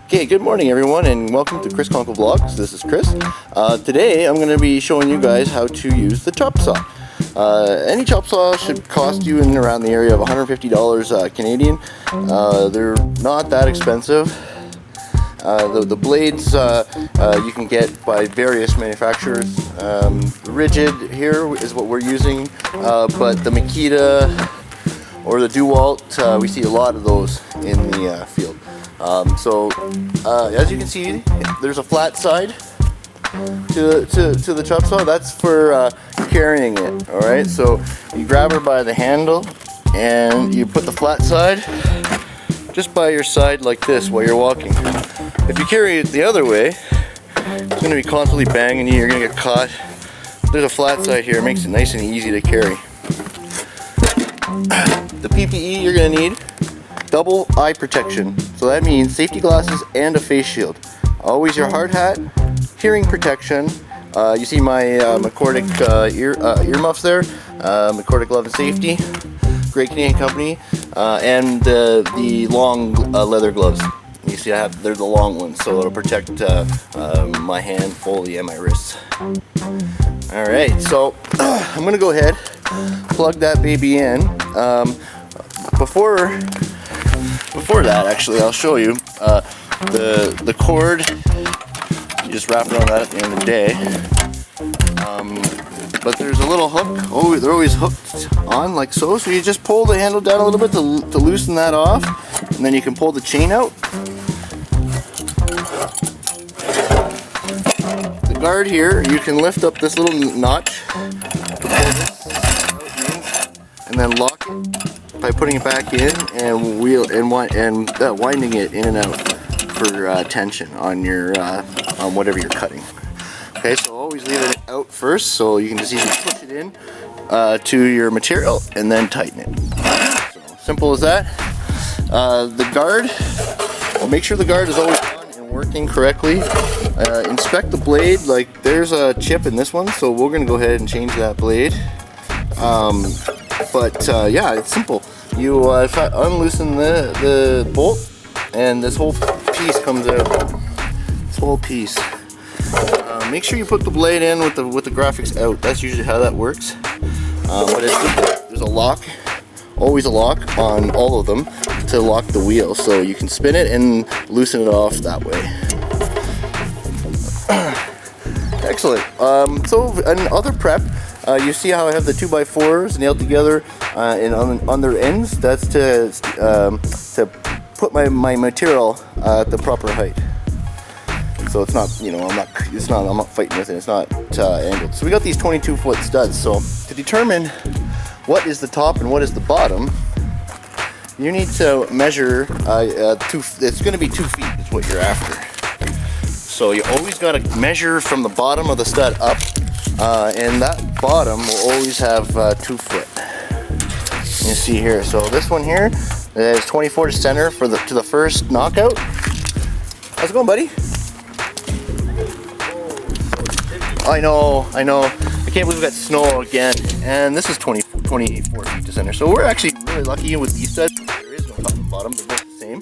Okay, good morning everyone and welcome to ChrisKonkleVlogs. This is Chris. Today I'm going to be showing you guys how to use the chop saw. Any chop saw should cost you in around the area of $150 Canadian. They're not that expensive. The blades you can get by various manufacturers. Rigid here is what we're using, but the Makita or the DeWalt, we see a lot of those in the field. As you can see, there's a flat side to the chop saw. That's for carrying it. All right, so you grab her by the handle and you put the flat side just by your side like this while you're walking. If you carry it the other way, it's going to be constantly banging you. You're going to get caught. There's a flat side here. It makes it nice and easy to carry. The PPE you're going to need: double eye protection. So that means safety glasses and a face shield. Always your hard hat, hearing protection. You see my McCordic earmuffs there. McCordic Love and Safety, great Canadian company, and the long leather gloves. You see, they're the long ones, so it'll protect my hand fully and my wrists. All right, so I'm gonna go ahead, plug that baby in. Before that, actually, I'll show you the cord. You just wrap it on that at the end of the day. But there's a little hook. Oh, they're always hooked on like so. So you just pull the handle down a little bit to loosen that off, and then you can pull the chain out. The guard here, you can lift up this little notch to pull this out, and then lock it by putting it back in and winding it in and out for tension on your on whatever you're cutting. Okay, so always leave it out first, so you can just easily push it in to your material and then tighten it. So simple as that. The guard, make sure the guard is always on and working correctly. Inspect the blade. Like, there's a chip in this one, so we're gonna go ahead and change that blade. Yeah, it's simple. You unloosen the bolt, and this whole piece comes out. This whole piece. Make sure you put the blade in with the graphics out. That's usually how that works. But it's simple. There's a lock, always a lock on all of them to lock the wheel, so you can spin it and loosen it off that way. Excellent. So another prep. You see how I have the 2x4s nailed together and on their ends? That's to put my material at the proper height. So it's not, I'm not fighting with it. It's not angled. So we got these 22-foot studs. So to determine what is the top and what is the bottom, you need to measure. It's going to be 2 feet. Is what you're after. So you always got to measure from the bottom of the stud up. And that bottom will always have 2 foot. You see here. So this one here is 24 to center to the first knockout. How's it going, buddy? I know. I can't believe we got snow again. And this is 24 feet to center. So we're actually really lucky with these studs. There is no top and bottom. They're both the same.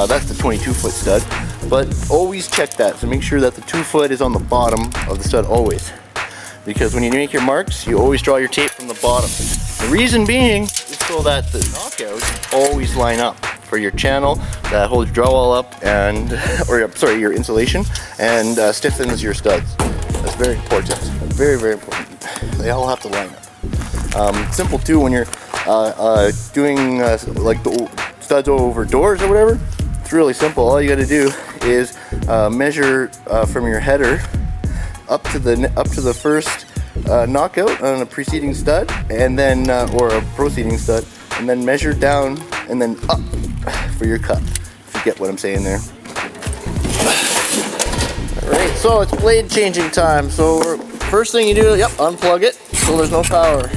That's the 22-foot stud. But always check that. So make sure that the 2 foot is on the bottom of the stud always. Because when you make your marks, you always draw your tape from the bottom. The reason being is so that the knockouts always line up for your channel, that holds your drywall up, and your insulation, and stiffens your studs. That's very important. Very, very important. They all have to line up. Simple too when you're doing like the studs over doors or whatever. It's really simple. All you got to do is measure from your header up to the first knockout on a preceding stud, and then or a proceeding stud, and then measure down and then up for your cut. If you get what I'm saying there. All right, so it's blade changing time. So first thing you do, unplug it so there's no power.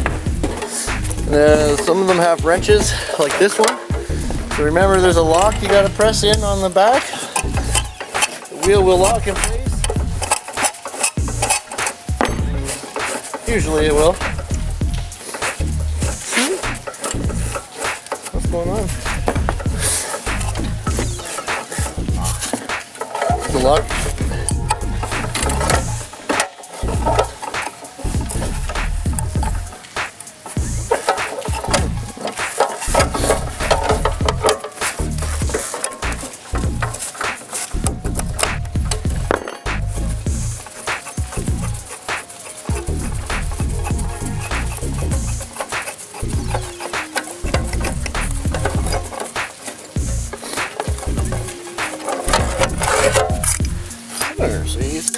Some of them have wrenches like this one. So remember, there's a lock you got to press in on the back. The wheel will lock in place. Usually it will. What's going on? the luck. So you use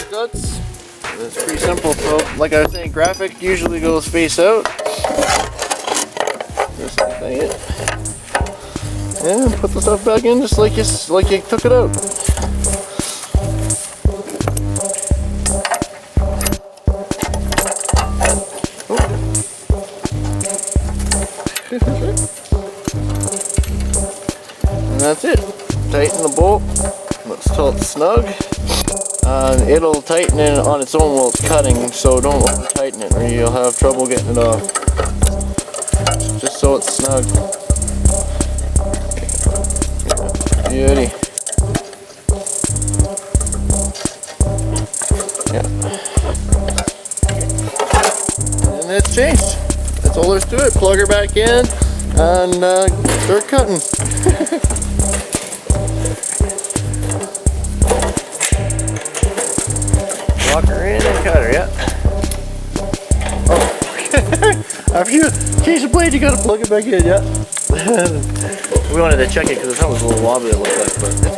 guts. It's pretty simple. So, like I was saying, graphic usually goes face out. Just like that. And put the stuff back in just like you took it out. And that's it. Tighten the bolt. Let's till it's snug. It'll tighten in on its own while it's cutting, so don't over tighten it or you'll have trouble getting it off. Just so it's snug. Beauty. Yeah. And it's changed. That's all there's to it. Plug her back in and start cutting. Walk her in and cut her, yeah. Oh, after you change the blade, you gotta plug it back in, yeah. We wanted to check it because it was a little wobbly, it looked like, but it's good.